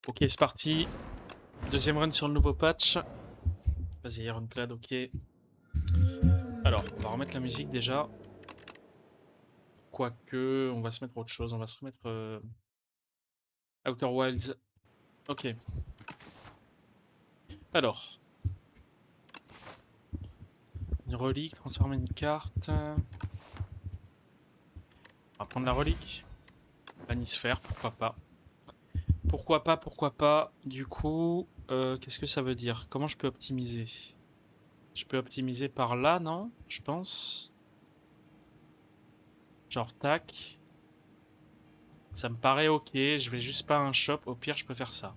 Ok, c'est parti. Deuxième run sur le nouveau patch. Vas-y, Ironclad, ok. Alors, on va remettre la musique déjà. Quoique, on va se mettre autre chose. On va se remettre Outer Wilds. Ok. Alors, une relique, transformer une carte. On va prendre la relique. Planisphère, pourquoi pas. Pourquoi pas, pourquoi pas. Du coup, qu'est-ce que ça veut dire? Comment je peux optimiser? Je peux optimiser par là, non? Je pense. Genre, tac. Ça me paraît ok. Je vais juste pas à un shop. Au pire, je peux faire ça.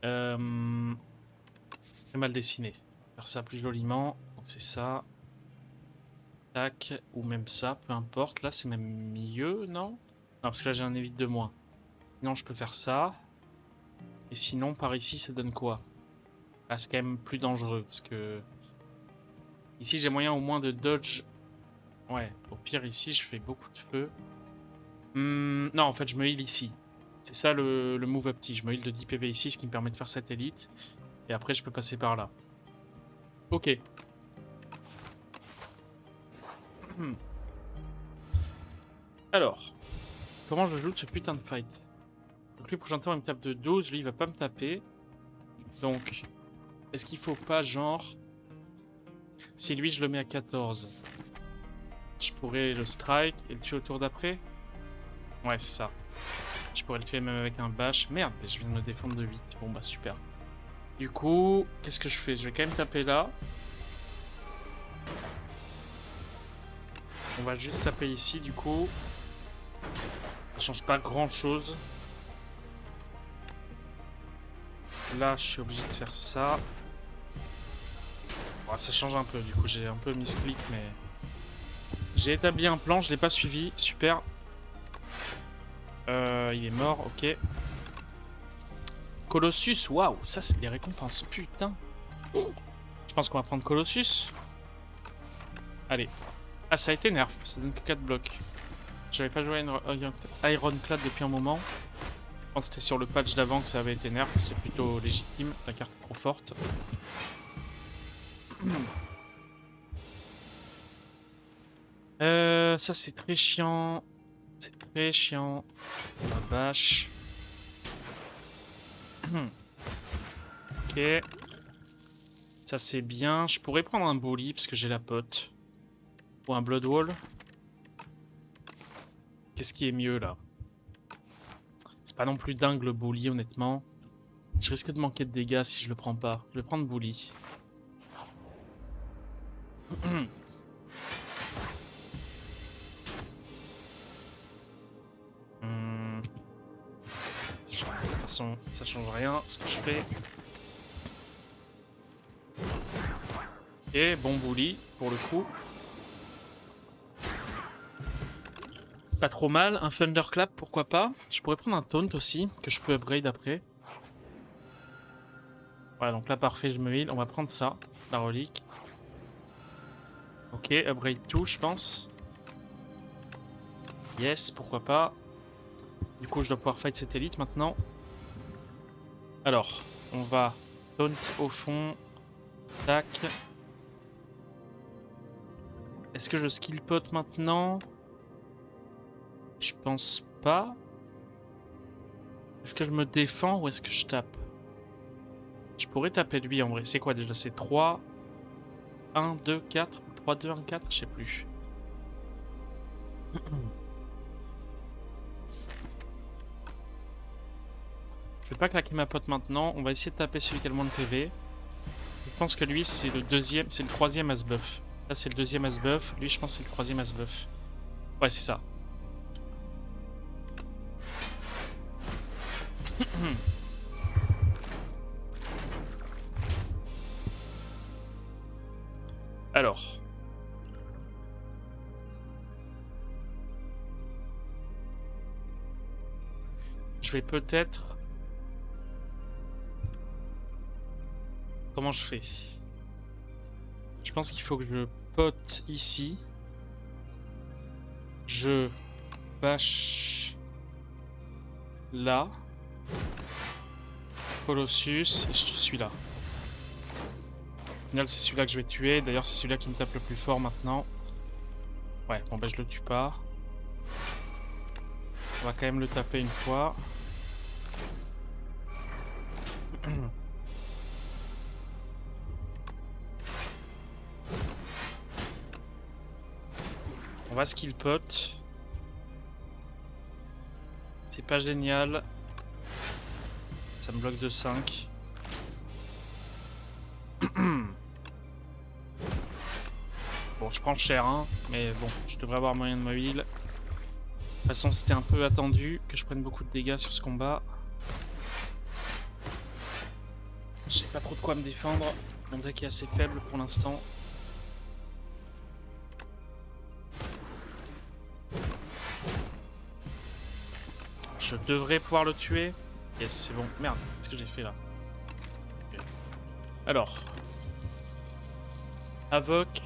C'est mal dessiné. Faire ça plus joliment. Donc c'est ça. Tac. Ou même ça, peu importe. Là, c'est même mieux, non? Non, parce que là, j'ai un élite de moins. Non, je peux faire ça. Et sinon, par ici, ça donne quoi? Ah, c'est quand même plus dangereux. Parce que... Ici, j'ai moyen au moins de dodge. Ouais, au pire, ici, je fais beaucoup de feu. Non, en fait, je me heal ici. C'est ça le move up petit. Je me heal de 10 PV ici, ce qui me permet de faire cette élite. Et après, je peux passer par là. Ok. Alors, comment je joue de ce putain de fight? Donc lui, prochain tour, il me tape de 12. Lui, il va pas me taper. Donc, est-ce qu'il faut pas, genre... Si lui, je le mets à 14, je pourrais le strike et le tuer au tour d'après? Ouais, c'est ça. Je pourrais le tuer même avec un bash. Merde, je viens de me défendre de 8. Bon, bah, super. Du coup, qu'est-ce que je fais? Je vais quand même taper là. On va juste taper ici, du coup. Ça change pas grand-chose. Là, je suis obligé de faire ça. Bon, ça change un peu, du coup, j'ai un peu misclick, mais... J'ai établi un plan, je l'ai pas suivi. Super. Il est mort, ok. Colossus, waouh, ça c'est des récompenses, putain. Je pense qu'on va prendre Colossus. Allez. Ah, ça a été nerf, ça donne que 4 blocs. J'avais pas joué à Ironclad depuis un moment. Je pense que c'était sur le patch d'avant que ça avait été nerf, c'est plutôt légitime, la carte est trop forte. Ça c'est très chiant. C'est très chiant. La bâche. Ok. Ça c'est bien. Je pourrais prendre un bully parce que j'ai la pote. Ou un Bloodwall. Qu'est-ce qui est mieux là? C'est pas non plus dingue le bully honnêtement. Je risque de manquer de dégâts si je le prends pas. Je vais prendre bully. De toute façon, ça change rien ce que je fais. Ok, bon bully pour le coup. Pas trop mal. Un Thunderclap, pourquoi pas. Je pourrais prendre un Taunt aussi, que je peux upgrade après. Voilà, donc là, parfait, je me heal. On va prendre ça, la relique. Ok, upgrade tout, je pense. Yes, pourquoi pas. Du coup, je dois pouvoir fight cette élite maintenant. Alors, on va taunt au fond. Tac. Est-ce que je skill pot maintenant? Je pense pas. Est-ce que je me défends ou est-ce que je tape? Je pourrais taper lui en vrai. C'est quoi déjà? C'est 3, 1, 2, 4. 3, 2, 1, 4, je sais plus. Je vais pas claquer ma pote maintenant. On va essayer de taper celui qui a le moins de PV. Je pense que lui, c'est le deuxième, c'est le troisième as buff. Là, c'est le deuxième as buff. Lui, je pense que c'est le troisième as buff. Ouais, c'est ça. Alors. Je vais peut-être... Comment je fais? Je pense qu'il faut que je pote ici. Je bâche là. Colossus, et je suis là. Au final, c'est celui-là que je vais tuer. D'ailleurs, c'est celui-là qui me tape le plus fort maintenant. Ouais, bon, bah, je le tue pas. On va quand même le taper une fois. On va skill pot. C'est pas génial. Ça me bloque de 5. Bon, je prends cher, hein, mais bon, je devrais avoir moyen de mobile. De toute façon, c'était un peu attendu que je prenne beaucoup de dégâts sur ce combat. Je sais pas trop de quoi me défendre. Mon deck est assez faible pour l'instant. Je devrais pouvoir le tuer. Yes, c'est bon. Merde, qu'est-ce que j'ai fait là? Okay. Alors. Avoc.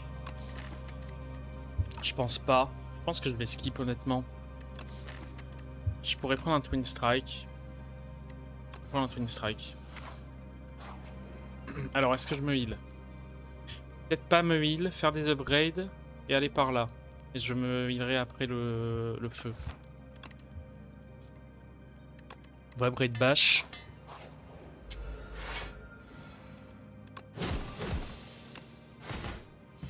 Je pense pas. Je pense que je vais skip honnêtement. Je pourrais prendre un Twin Strike. Prendre un Twin Strike. Alors, est-ce que je me heal? Peut-être pas me heal, faire des upgrades et aller par là. Et je me healerai après le feu. On va upgrade Bash.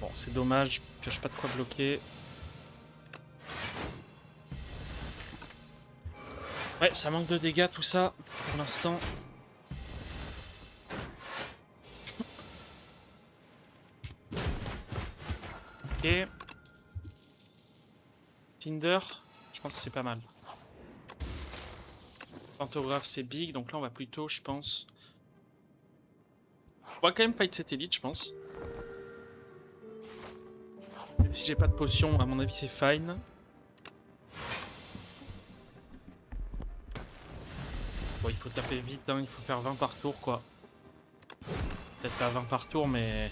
Bon, c'est dommage, que je pas de quoi bloquer. Ouais, ça manque de dégâts tout ça, pour l'instant. Ok. Tinder, je pense que c'est pas mal. Pantographe c'est big, donc là on va plutôt, je pense... On va quand même fight cette élite, je pense. Si j'ai pas de potion, à mon avis c'est fine. Bon, il faut taper vite, hein, il faut faire 20 par tour, quoi. Peut-être pas 20 par tour, mais...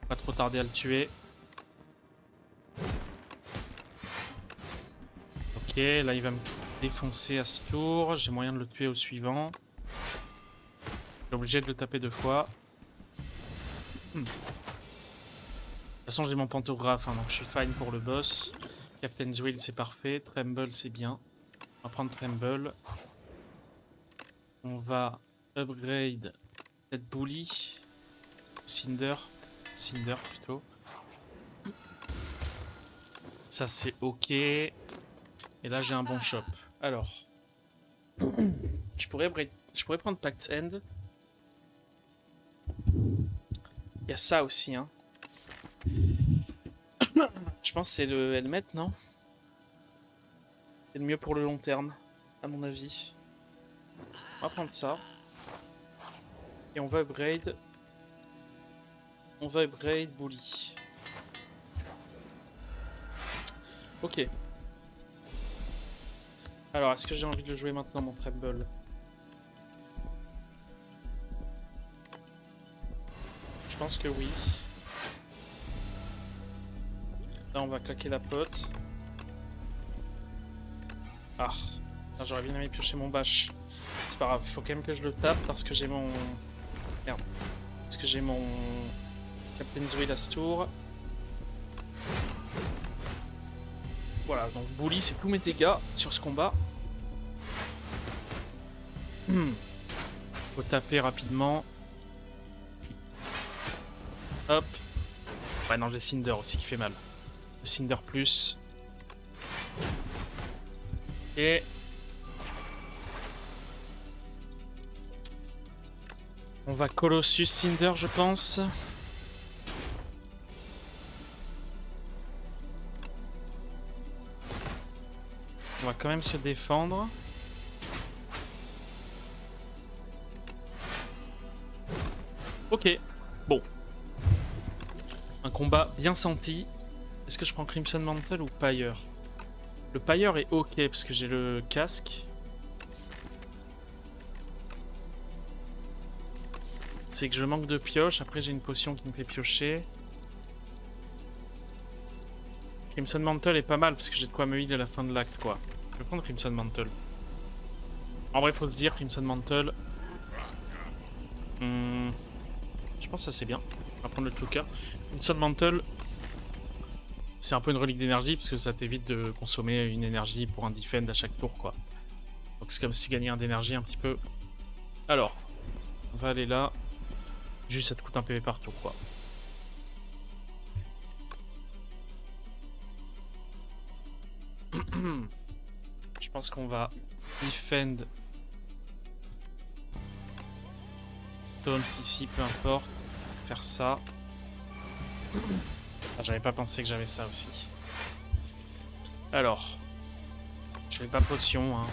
Pas trop tarder à le tuer. Ok, là il va me défoncer à ce tour. J'ai moyen de le tuer au suivant. Je suis obligé de le taper 2 fois. De toute façon, j'ai mon pantographe, hein, donc je suis fine pour le boss. Captain's Will, c'est parfait. Tremble, c'est bien. On va prendre Tremble. On va upgrade peut-être Bully. Cinder. Cinder plutôt. Ça, c'est ok. Et là, j'ai un bon shop. Alors. Je pourrais prendre Pact's End. Il y a ça aussi, hein. Je pense que c'est le helmet, non? C'est le mieux pour le long terme, à mon avis. On va prendre ça. Et on va upgrade. On va upgrade Bully. Ok. Alors, est-ce que j'ai envie de le jouer maintenant, mon Tremble? Je pense que oui. Là, on va claquer la pote. Ah. J'aurais bien aimé piocher mon bash. C'est pas grave, faut quand même que je le tape parce que j'ai mon... Merde. Parce que j'ai mon... Captain's Will à ce tour. Voilà, donc Bully, c'est tous mes dégâts sur ce combat. Faut taper rapidement. Hop. Ouais, non, j'ai Cinder aussi qui fait mal. Le Cinder plus. Et... On va Colossus Cinder, je pense. On va quand même se défendre. Ok. Bon. Un combat bien senti. Est-ce que je prends Crimson Mantle ou Pyre? Le Pyre est ok parce que j'ai le casque. C'est que je manque de pioche. Après, j'ai une potion qui me fait piocher. Crimson Mantle est pas mal parce que j'ai de quoi me heal à la fin de l'acte, quoi. Je vais prendre Crimson Mantle. En vrai, faut se dire, Crimson Mantle, Hmm, je pense que ça c'est bien. On va prendre le Cloaker. Crimson Mantle, c'est un peu une relique d'énergie parce que ça t'évite de consommer une énergie pour un defend à chaque tour, quoi. Donc c'est comme si tu gagnais un d'énergie un petit peu. Alors, on va aller là. Juste ça te coûte un PV par tour, quoi. Je pense qu'on va defend taunt ici, peu importe. Faire ça. Ah, j'avais pas pensé que j'avais ça aussi. Alors, je fais pas potion, hein.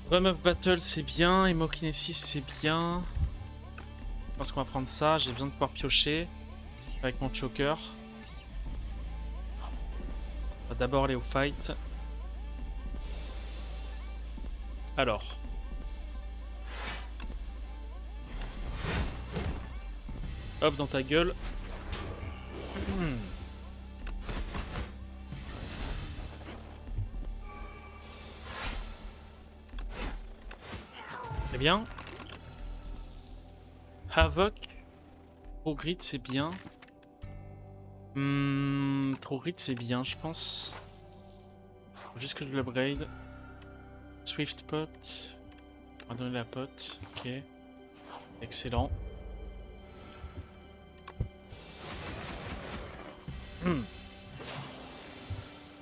Realm of Battle c'est bien, Hémokinésis c'est bien. Je pense qu'on va prendre ça, j'ai besoin de pouvoir piocher avec mon choker. On va d'abord aller au fight. Alors. Hop dans ta gueule. Très bien. Havoc. Trogrid c'est bien. Trogrid c'est bien je pense. Faut juste que je l'upgrade. Swift pot. On va donner la pote. Ok. Excellent.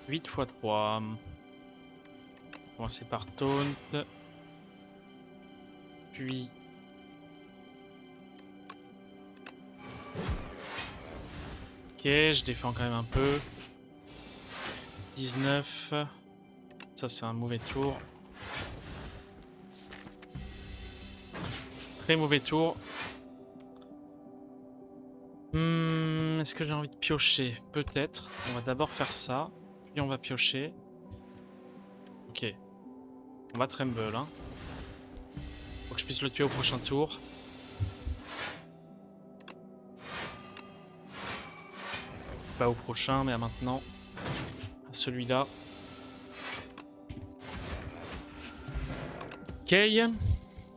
8 x 3. Commencer par taunt. Puis... Ok, je défends quand même un peu. 19. Ça c'est un mauvais tour. Très mauvais tour. Est-ce que j'ai envie de piocher? Peut-être. On va d'abord faire ça. Puis on va piocher. Ok. On va tremble, hein. Faut que je puisse le tuer au prochain tour. Pas au prochain, mais à maintenant. À celui-là. Ok.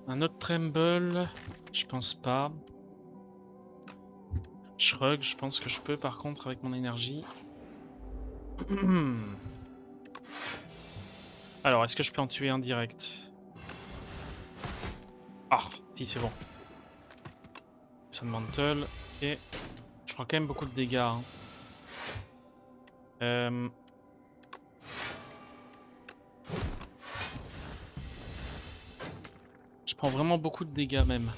Un autre tremble. Je pense pas. Shrug, je pense que je peux par contre avec mon énergie. Alors, est-ce que je peux en tuer un direct? Ah, si, c'est bon. Sun Mantle. Ok. Je prends quand même beaucoup de dégâts. Hein. Je prends vraiment beaucoup de dégâts même.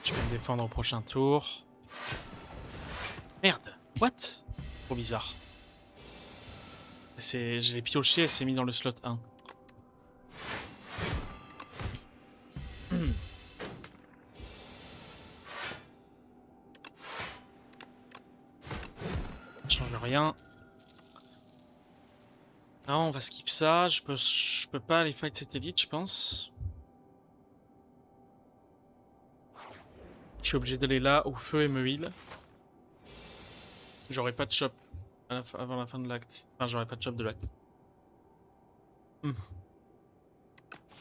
Je peux me défendre au prochain tour. Merde. What? Trop bizarre. Je l'ai pioché, elle s'est mis dans le slot 1. Ça change rien. Non, on va skip ça. Je peux pas aller fight cette élite, je pense. Je suis obligé d'aller là, au feu et me heal. J'aurai pas de chop avant la fin de l'acte. Enfin, j'aurai pas de chop de l'acte.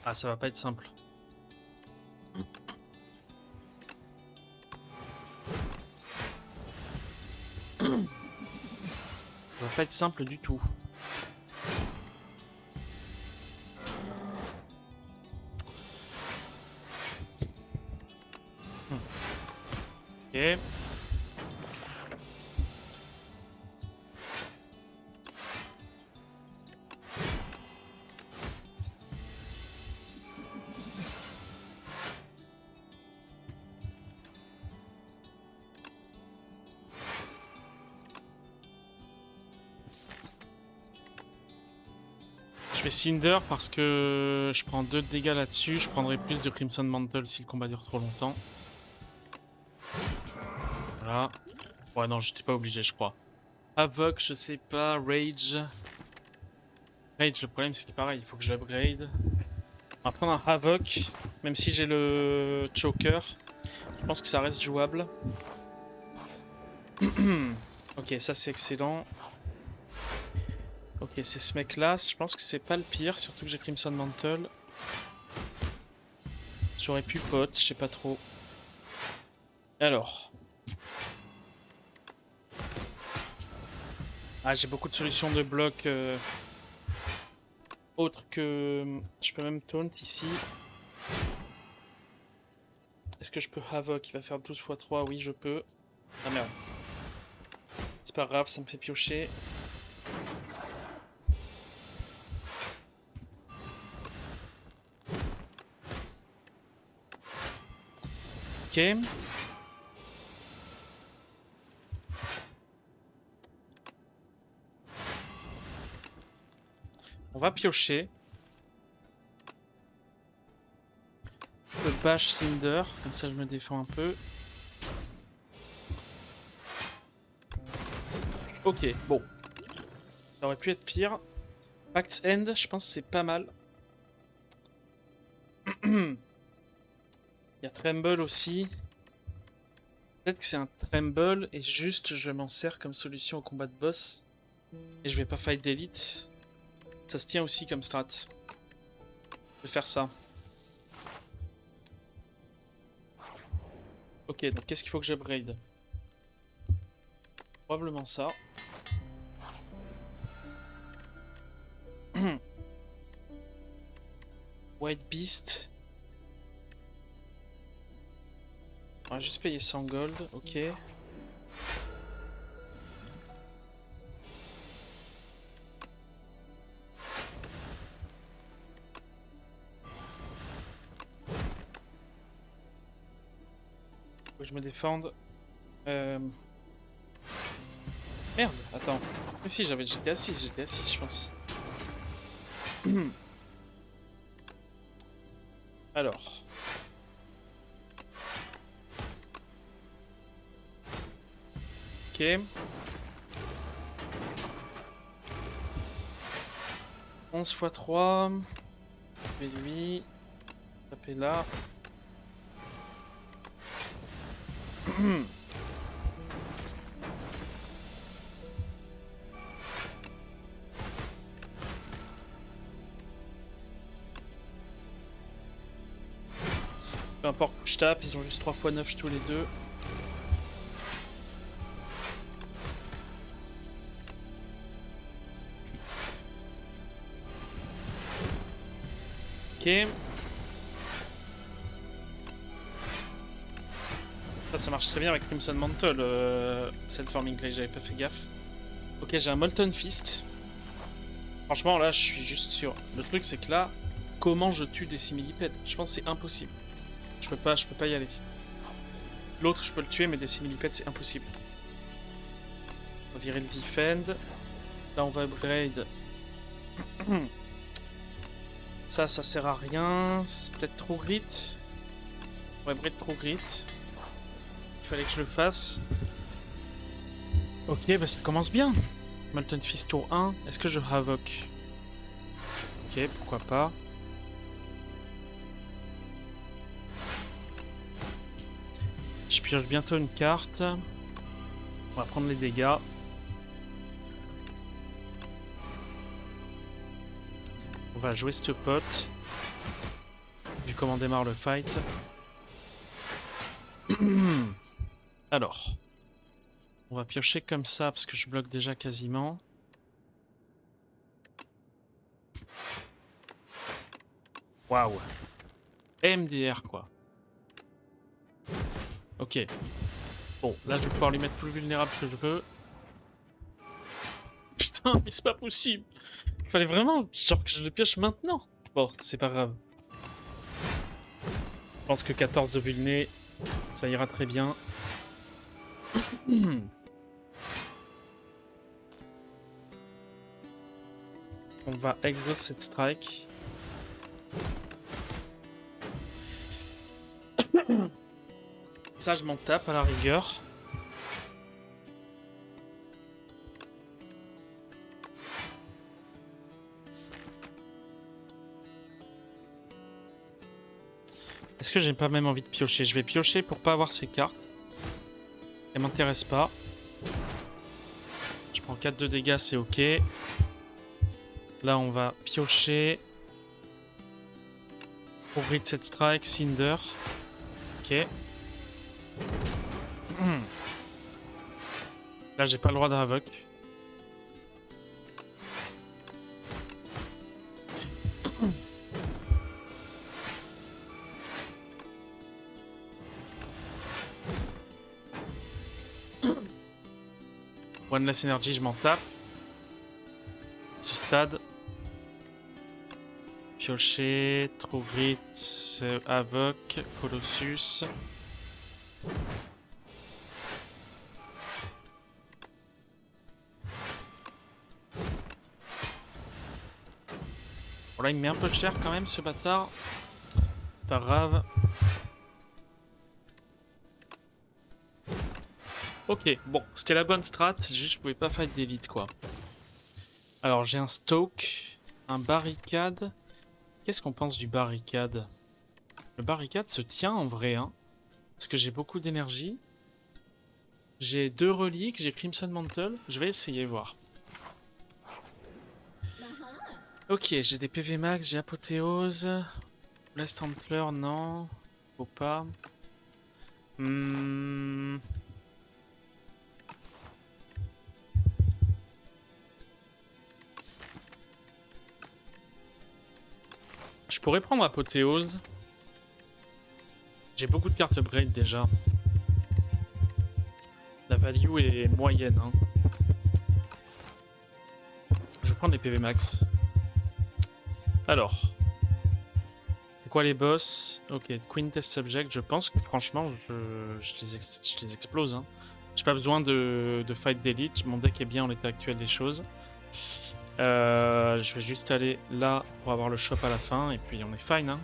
Ah, ça va pas être simple. Ça va pas être simple du tout. Ok. Je fais Cinder parce que je prends 2 dégâts là-dessus. Je prendrai plus de Crimson Mantle si le combat dure trop longtemps. Voilà. Ouais, non, j'étais pas obligé, je crois. Havoc, je sais pas. Rage. Rage, le problème, c'est que pareil, il faut que je l'upgrade. On va prendre un Havoc, même si j'ai le Choker. Je pense que ça reste jouable. Ok, ça c'est excellent. Ok, c'est ce mec-là. Je pense que c'est pas le pire, surtout que j'ai Crimson Mantle. J'aurais pu pot, je sais pas trop. Alors. Ah, j'ai beaucoup de solutions de bloc autres que... Je peux même taunt ici. Est-ce que je peux Havoc? Il va faire 12 x 3. Oui, je peux. Ah merde. C'est pas grave, ça me fait piocher. Ok. On va piocher. Je peux bash Cinder, comme ça je me défends un peu. Ok, bon. Ça aurait pu être pire. Pact's End, je pense que c'est pas mal. Il y a Tremble aussi. Peut-être que c'est un Tremble et juste je m'en sers comme solution au combat de boss. Et je vais pas fight d'élite. Ça se tient aussi comme strat. Je vais faire ça. Ok, donc qu'est-ce qu'il faut que j'upgrade? Probablement ça. White Beast. On va juste payer 100 gold, ok. Faut que je me défende. Merde, attends. Mais si, j'étais à 6, je pense. Alors. Ok. 11 x 3. Taper lui. Taper là. Peu importe où je tape, ils ont juste 3 x 9 tous les deux. Ok. Ça marche très bien avec Crimson Mantle, Self-Forming Grey, j'avais pas fait gaffe. Ok, j'ai un Molten Fist. Franchement, là, je suis juste sûr. Le truc, c'est que là, comment je tue des similipèdes? Je pense que c'est impossible. Je peux pas y aller. L'autre, je peux le tuer, mais des similipèdes, c'est impossible. On va virer le defend. Là, on va upgrade. Ça sert à rien. C'est peut-être trop grit. On va upgrade trop grit. Il fallait que je le fasse. Ok, bah ça commence bien. Molten Fist tour 1. Est-ce que je Havoc? Ok, pourquoi pas. Je pioche bientôt une carte. On va prendre les dégâts. On va jouer ce pote. Vu comment démarre le fight. Alors. On va piocher comme ça parce que je bloque déjà quasiment. Waouh. MDR quoi. Ok. Bon, là je vais pouvoir lui mettre plus vulnérable que je veux. Putain, mais c'est pas possible. Il fallait vraiment genre que je le pioche maintenant. Bon, c'est pas grave. Je pense que 14 de vulné, ça ira très bien. On va exhaust cette strike. Ça, je m'en tape à la rigueur. Est-ce que j'ai pas même envie de piocher? Je vais piocher pour pas avoir ces cartes. Elles m'intéressent pas. Je prends 4 de dégâts, c'est ok. Là, on va piocher. Pour Grid Set Strike, Cinder. Ok. Là, j'ai pas le droit de Havoc. One Less Energy, je m'en tape. Ce stade. Piocher, True Grit, Havoc, Colossus. Bon là il me met un peu cher quand même ce bâtard. C'est pas grave. Ok, bon, c'était la bonne strat, juste je pouvais pas fight d'élite quoi. Alors j'ai un Stoke, un barricade. Qu'est-ce qu'on pense du barricade? Le barricade se tient en vrai, hein. Parce que j'ai beaucoup d'énergie. J'ai 2 reliques, j'ai Crimson Mantle. Je vais essayer voir. Ok, j'ai des PV max, j'ai Apothéose. Blast Antler, non. Faut pas. Je pourrais prendre Apothéose. J'ai beaucoup de cartes upgrade déjà. La value est moyenne. Hein. Je vais prendre les PV max. Alors. C'est quoi les boss? Ok, Queen Test Subject. Je pense que franchement, je les explose. Hein. J'ai pas besoin de fight d'élite. Mon deck est bien en l'état actuel des choses. Je vais juste aller là pour avoir le shop à la fin. Et puis on est fine. Hein.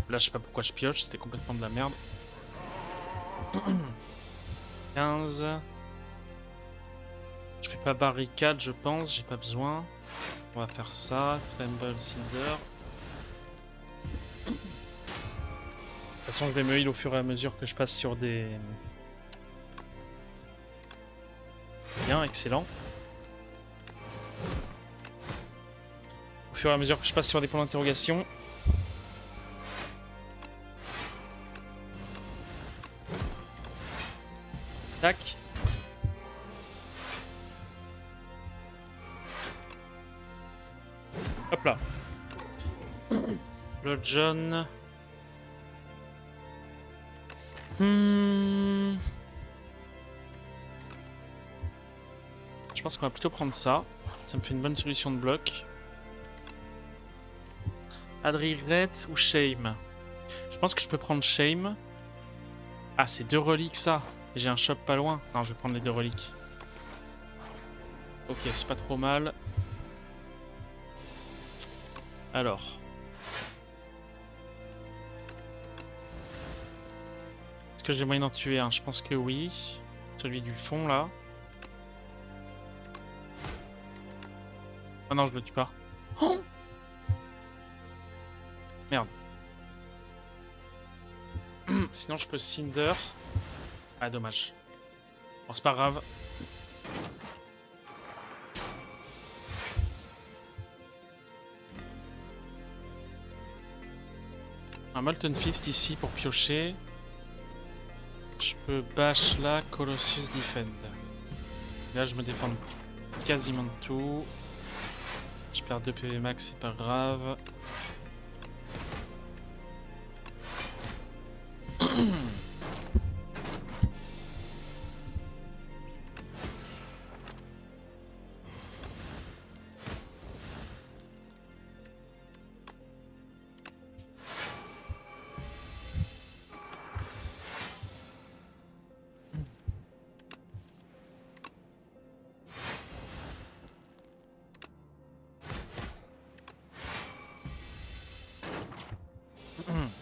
Là, je sais pas pourquoi je pioche. C'était complètement de la merde. 15. Je fais pas barricade, je pense, j'ai pas besoin. On va faire ça, Tremble Cinder. De toute façon, je vais me heal au fur et à mesure que je passe sur des... Bien, excellent. Au fur et à mesure que je passe sur des points d'interrogation. Tac. Hop là. Blood John. Je pense qu'on va plutôt prendre ça. Ça me fait une bonne solution de bloc. Adriret ou Shame? Je pense que je peux prendre Shame. Ah, c'est 2 reliques ça. J'ai un shop pas loin. Non, je vais prendre les 2 reliques. Ok, c'est pas trop mal. Alors. Est-ce que j'ai moyen d'en tuer un? Je pense que oui. Celui du fond là. Ah non, je le tue pas. Oh merde. Sinon, je peux Cinder. Ah, dommage. Bon, c'est pas grave. Un Molten Fist ici pour piocher. Je peux bash là, Colossus Defend. Là, je me défends quasiment de tout. Je perds 2 PV max, c'est pas grave.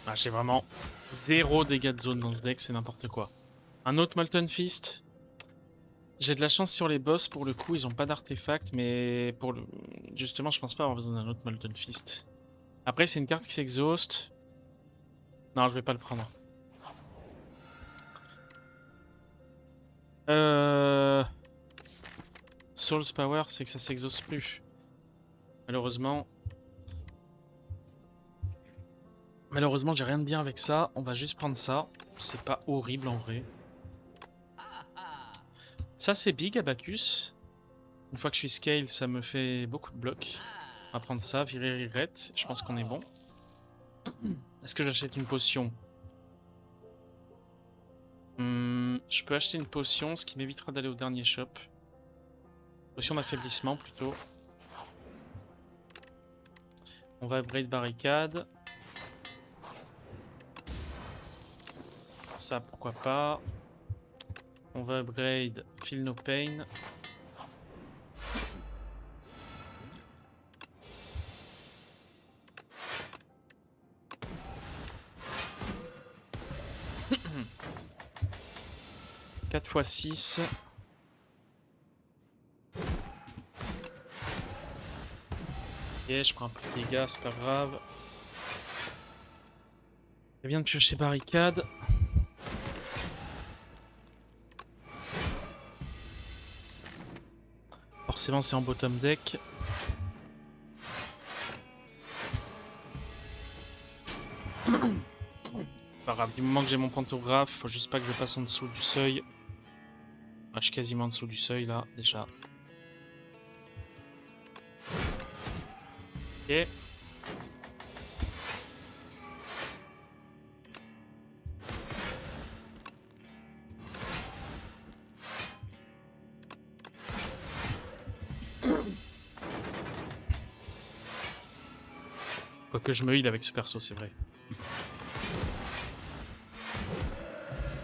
Ah, j'ai vraiment 0 dégâts de zone dans ce deck, c'est n'importe quoi. Un autre Molten Fist. J'ai de la chance sur les boss, pour le coup, ils ont pas d'artefact, mais pour le... justement, je pense pas avoir besoin d'un autre Molten Fist. Après, c'est une carte qui s'exhauste. Non, je vais pas le prendre. Soul's Power, c'est que ça s'exauce plus. Malheureusement. Malheureusement, j'ai rien de bien avec ça. On va juste prendre ça. C'est pas horrible en vrai. Ça, c'est big, Abacus. Une fois que je suis scale, ça me fait beaucoup de blocs. On va prendre ça, virer Regret. Je pense qu'on est bon. Est-ce que j'achète une potion? Je peux acheter une potion, ce qui m'évitera d'aller au dernier shop. Potion d'affaiblissement plutôt. On va upgrade barricade. Ça, pourquoi pas. On va upgrade Feel No Pain. « 4 x 6. Ok, je prends un peu de dégâts, c'est pas grave. Elle vient de piocher barricade. Forcément, c'est en bottom deck. C'est pas grave, du moment que j'ai mon pantographe, faut juste pas que je passe en dessous du seuil. Ah, je suis quasiment en dessous du seuil là, déjà. Ok. Quoique je me heal avec ce perso, c'est vrai.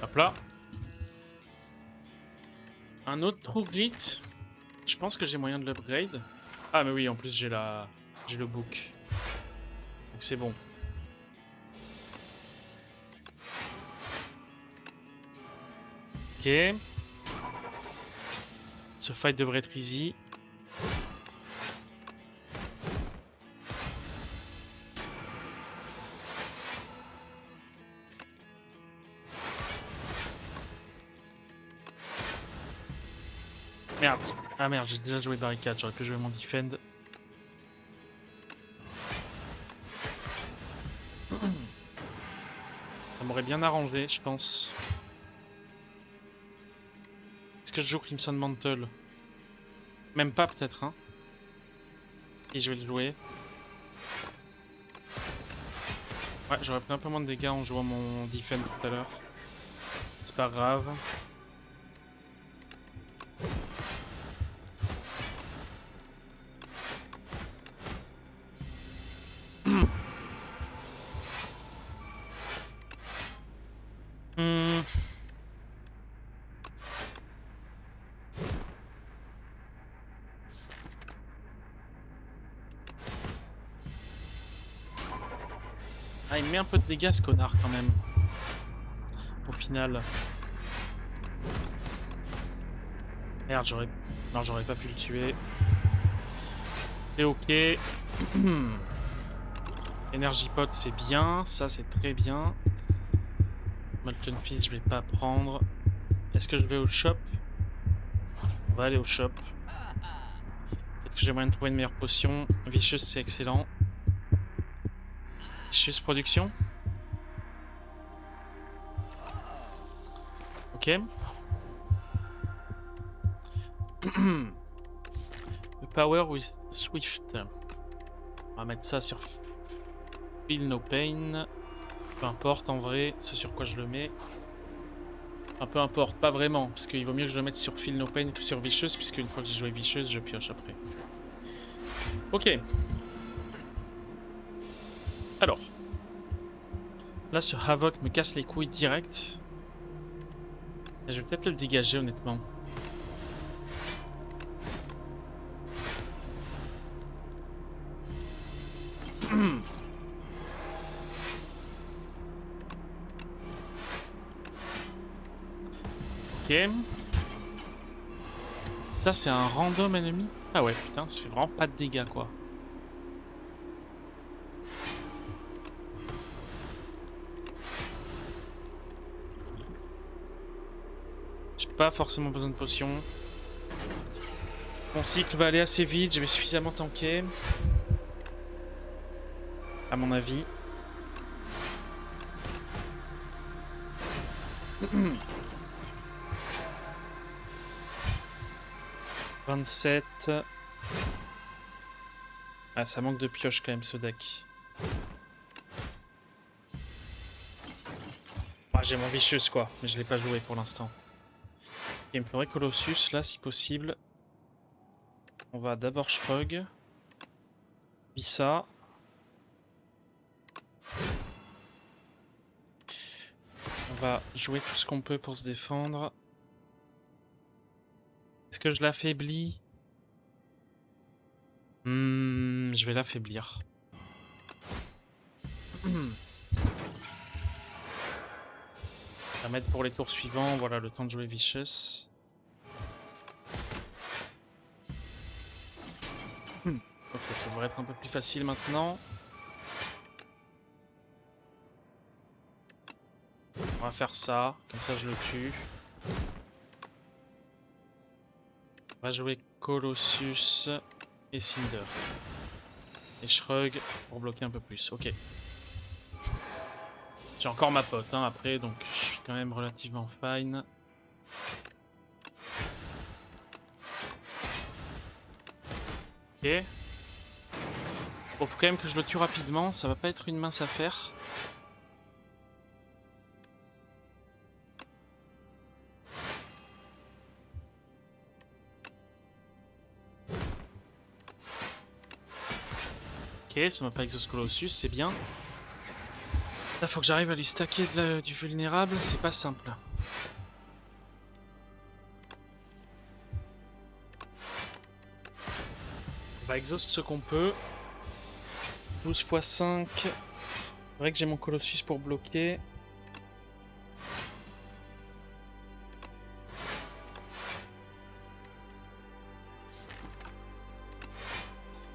Hop là. Un autre True Grit. Je pense que j'ai moyen de l'upgrade. Ah mais oui, en plus j'ai le book. Donc c'est bon. Ok. Ce fight devrait être easy. Merde. Ah merde, j'ai déjà joué barricade, j'aurais pu jouer mon defend. Ça m'aurait bien arrangé, je pense. Est-ce que je joue Crimson Mantle? Même pas peut-être, hein. Et je vais le jouer. Ouais, j'aurais pris un peu moins de dégâts en jouant mon defend tout à l'heure. C'est pas grave. Ah, il me met un peu de dégâts ce connard quand même. Au final. Merde, j'aurais... Non, j'aurais pas pu le tuer. C'est ok. Energy Pot, c'est bien. Ça, c'est très bien. Molten Fist, je vais pas prendre. Est-ce que je vais au shop? On va aller au shop. Peut-être que j'ai moyen de trouver une meilleure potion. Vicious, c'est excellent. Vicious production. Ok. The Power with Swift. On va mettre ça sur Feel No Pain. Peu importe en vrai ce sur quoi je le mets. Enfin, peu importe, pas vraiment. Parce qu'il vaut mieux que je le mette sur Feel No Pain que sur Vicious. Puisque une fois que j'ai joué Vicious, je pioche après. Ok. Alors. Là, ce Havoc me casse les couilles direct. Et je vais peut-être le dégager honnêtement. Ok. Ça, c'est un random ennemi? Ah ouais, putain, ça fait vraiment pas de dégâts, quoi. J'ai pas forcément besoin de potions. Mon cycle va aller assez vite, je vais suffisamment tanker. À mon avis. 27. Ah, ça manque de pioche quand même ce deck. Ah, j'ai mon Vicious quoi, mais je l'ai pas joué pour l'instant. Il me faudrait Colossus là si possible. On va d'abord Shrug. Puis ça. On va jouer tout ce qu'on peut pour se défendre. Est-ce que je l'affaiblis? Je vais l'affaiblir. Ça va mettre pour les tours suivants, voilà, le temps de jouer Vicious. Ok, ça devrait être un peu plus facile maintenant. On va faire ça, comme ça je le tue. On va jouer Colossus et Cinder. Et Shrug pour bloquer un peu plus, ok. J'ai encore ma pote hein, après, donc je suis quand même relativement fine. Ok. Bon, faut quand même que je le tue rapidement, ça va pas être une mince affaire. Ok, ça m'a pas exauce Colossus, c'est bien. Là, faut que j'arrive à lui stacker du vulnérable, c'est pas simple. On va exhaust ce qu'on peut. 12 x 5. C'est vrai que j'ai mon Colossus pour bloquer.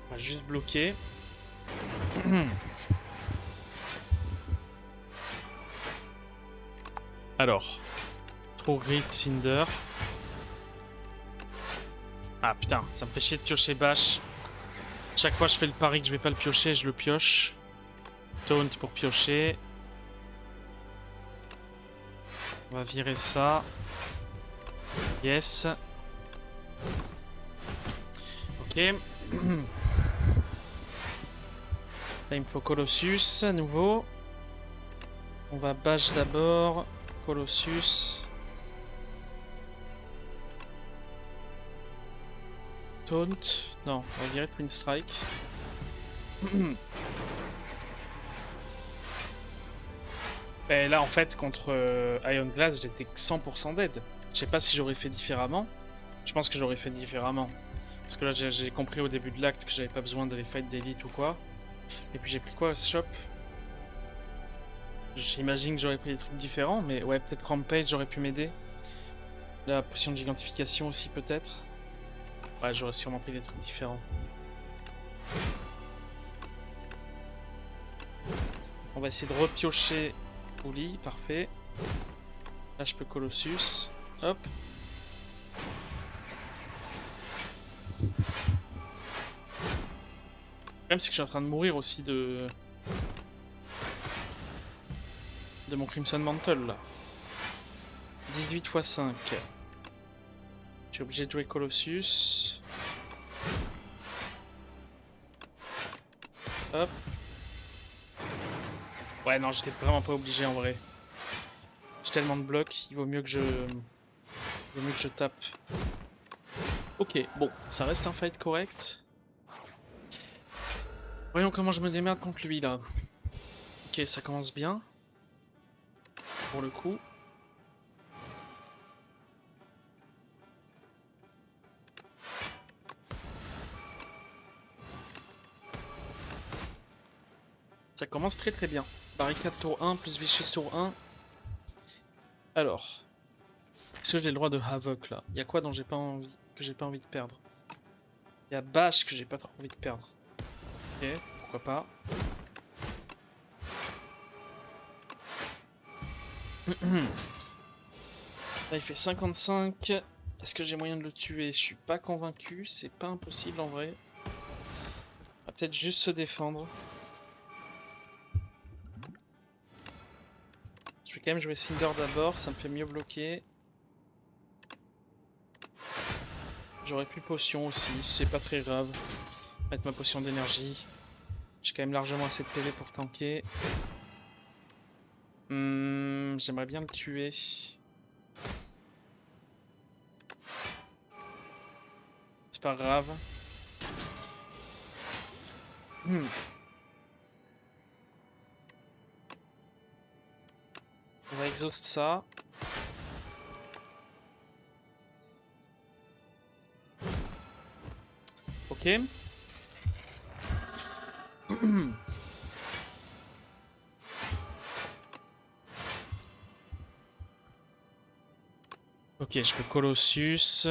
On va juste bloquer. Alors. Trop grid, Cinder. Ah putain, ça me fait chier de piocher Bash. Chaque fois je fais le pari que je vais pas le piocher, je le pioche. Taunt pour piocher. On va virer ça. Yes. Ok. Là il me faut Colossus à nouveau. On va bash d'abord. Colossus. Taunt. Non, on va virer Twin Strike. Et là en fait contre Iron Glass j'étais 100% dead. Je sais pas si j'aurais fait différemment. Je pense que j'aurais fait différemment. Parce que là j'ai compris au début de l'acte que j'avais pas besoin d'aller fight d'élite ou quoi. Et puis j'ai pris quoi ce shop? J'imagine que j'aurais pris des trucs différents, mais ouais peut-être Rampage aurait pu m'aider. La potion de gigantification aussi peut-être. Ouais j'aurais sûrement pris des trucs différents. On va essayer de repiocher Ouli, parfait. Là je peux Colossus. Hop. Le problème c'est que je suis en train de mourir aussi de mon Crimson Mantle là. 18 x 5. Je suis obligé de jouer Colossus. Hop. Ouais non j'étais vraiment pas obligé en vrai. J'ai tellement de blocs, il vaut mieux que je tape. Ok, bon, ça reste un fight correct. Voyons comment je me démerde contre lui là. Ok, ça commence bien. Pour le coup. Ça commence très très bien. Barricade tour 1 plus Vicious tour 1. Alors. Est-ce que j'ai le droit de Havoc là? Il y a quoi dont j'ai pas envie que j'ai pas envie de perdre. Il y a Bash que j'ai pas trop envie de perdre. Ok, pourquoi pas. Là, il fait 55. Est-ce que j'ai moyen de le tuer? Je suis pas convaincu. C'est pas impossible en vrai. On va peut-être juste se défendre. Je vais quand même jouer Cinder d'abord. Ça me fait mieux bloquer. J'aurais pu potion aussi. C'est pas très grave. Mettre ma potion d'énergie. J'ai quand même largement assez de PV pour tanker. J'aimerais bien le tuer. C'est pas grave. On va exhaust ça. Ok. Ok, je peux Colossus.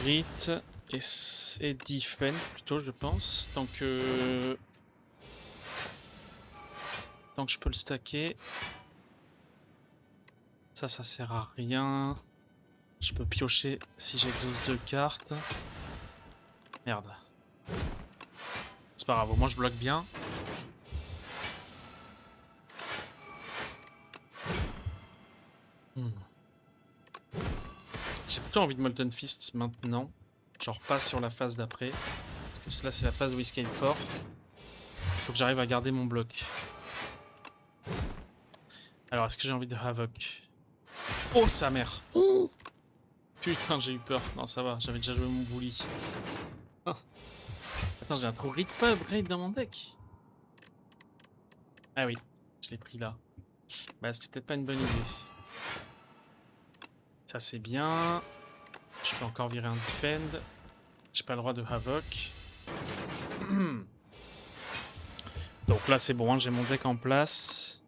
Grit et Defend plutôt, je pense. Tant que je peux le stacker. Ça sert à rien. Je peux piocher si j'exauce 2 cartes. Merde. C'est pas grave, au moins je bloque bien. J'ai plutôt envie de Molten Fist maintenant. Genre pas sur la phase d'après. Parce que là c'est la phase où il scale fort. Il faut que j'arrive à garder mon bloc. Alors est-ce que j'ai envie de Havoc? Oh sa mère! Oh putain j'ai eu peur. Non ça va, j'avais déjà joué mon bully. Attends, j'ai un trou Grid pas upgrade dans mon deck. Ah oui, je l'ai pris là. Bah c'était peut-être pas une bonne idée. Ça c'est bien. Je peux encore virer un Defend. J'ai pas le droit de Havoc. Donc là c'est bon, hein, j'ai mon deck en place.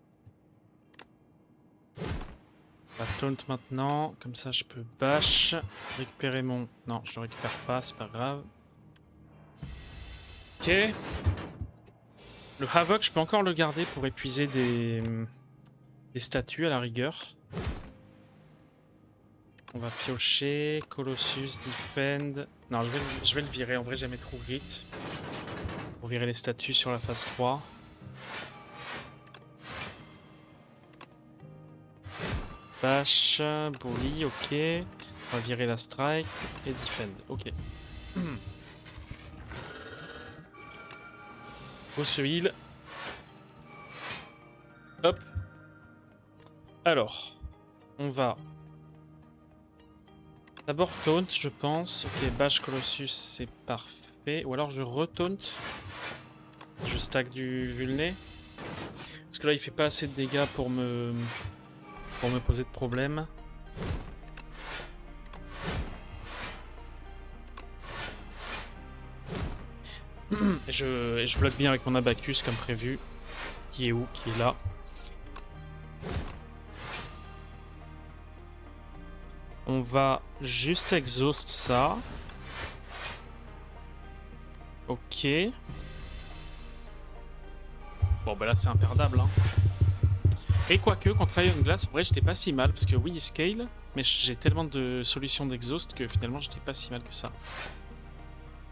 On va taunt maintenant, comme ça je peux bash. Récupérer mon... Non, je le récupère pas, c'est pas grave. Ok. Le Havoc, je peux encore le garder pour épuiser des statues à la rigueur. On va piocher, Colossus, Defend... Non, je vais le virer, en vrai j'aimais trop Grit. Pour virer les statues sur la phase 3. Bash, bully, ok. On va virer la strike et defend, ok. Faut se heal. Hop. Alors, on va d'abord taunt, je pense. Ok, bash Colossus, c'est parfait. Ou alors je retaunt. Je stack du vulné. Parce que là, il fait pas assez de dégâts pour me poser de problème. Et je bloque bien avec mon Abacus comme prévu. Qui est où? Qui est là. On va juste exhaust ça. Ok. Bon bah là c'est imperdable. Hein. Et quoique contre Iron Glass, en vrai j'étais pas si mal. Parce que oui il scale. Mais j'ai tellement de solutions d'exhaust que finalement j'étais pas si mal que ça.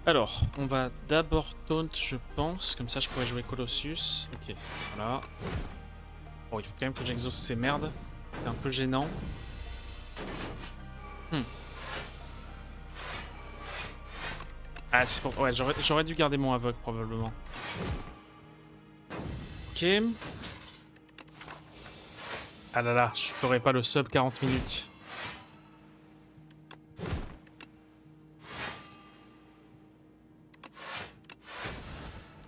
Alors, on va d'abord taunt, je pense. Comme ça, je pourrais jouer Colossus. Ok, voilà. Bon, il faut quand même que j'exauce ces merdes. C'est un peu gênant. Ah, c'est pour... Ouais, j'aurais dû garder mon Havoc, probablement. Ok. Ah là là, je ferai pas le sub 40 minutes.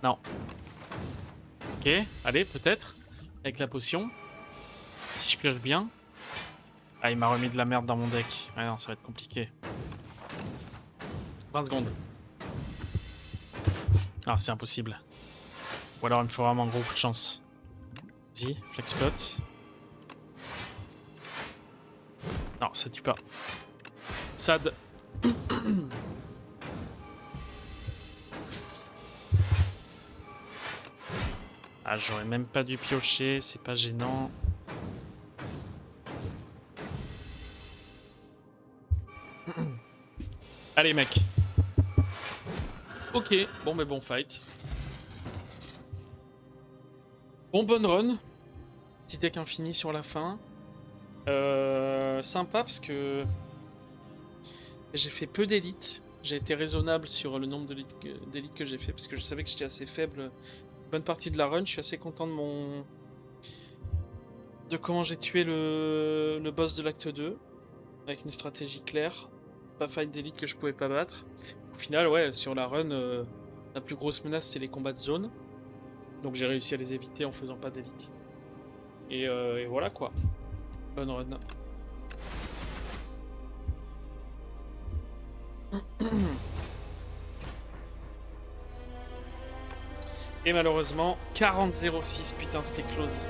Non. Ok, allez, peut-être. Avec la potion. Si je pioche bien. Ah, il m'a remis de la merde dans mon deck. Ah non, ça va être compliqué. 20 secondes. Ah, c'est impossible. Ou alors il me faut vraiment un gros coup de chance. Vas-y, flexpot. Non, ça tue pas. Sad. Ah, j'aurais même pas dû piocher, c'est pas gênant. Allez, mec. Ok, bon, mais bon fight. Bon, bonne run. Petit deck infini sur la fin. Sympa parce que j'ai fait peu d'élites. J'ai été raisonnable sur le nombre d'élites que j'ai fait parce que je savais que j'étais assez faible. Bonne partie de la run, je suis assez content de comment j'ai tué le boss de l'acte 2 avec une stratégie claire. Pas fight d'élite que je pouvais pas battre. Au final, ouais, sur la run, la plus grosse menace c'était les combats de zone. Donc j'ai réussi à les éviter en faisant pas d'élite. Et voilà quoi. Bonne run. Et malheureusement, 40-06, putain c'était close.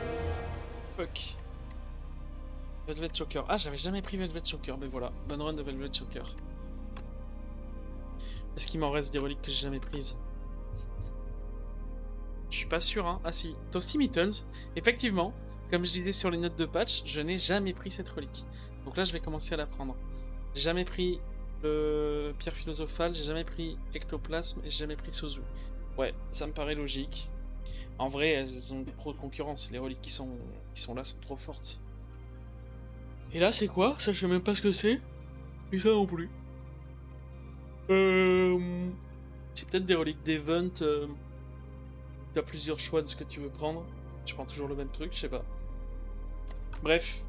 Fuck. Velvet Choker. Ah, j'avais jamais pris Velvet Choker, mais voilà. Bonne run de Velvet Choker. Est-ce qu'il m'en reste des reliques que j'ai jamais prises? Je suis pas sûr, hein. Ah si, Toasty Mittens. Effectivement, comme je disais sur les notes de patch, je n'ai jamais pris cette relique. Donc là, je vais commencer à la prendre. J'ai jamais pris le Pierre Philosophale, j'ai jamais pris Ectoplasme et j'ai jamais pris Sozu. Ouais, ça me paraît logique. En vrai, elles ont trop de concurrence. Les reliques qui sont là sont trop fortes. Et là, c'est quoi? Ça, je sais même pas ce que c'est. Et ça non plus. C'est peut-être des reliques d'event. Tu as plusieurs choix de ce que tu veux prendre. Tu prends toujours le même truc, je sais pas. Bref.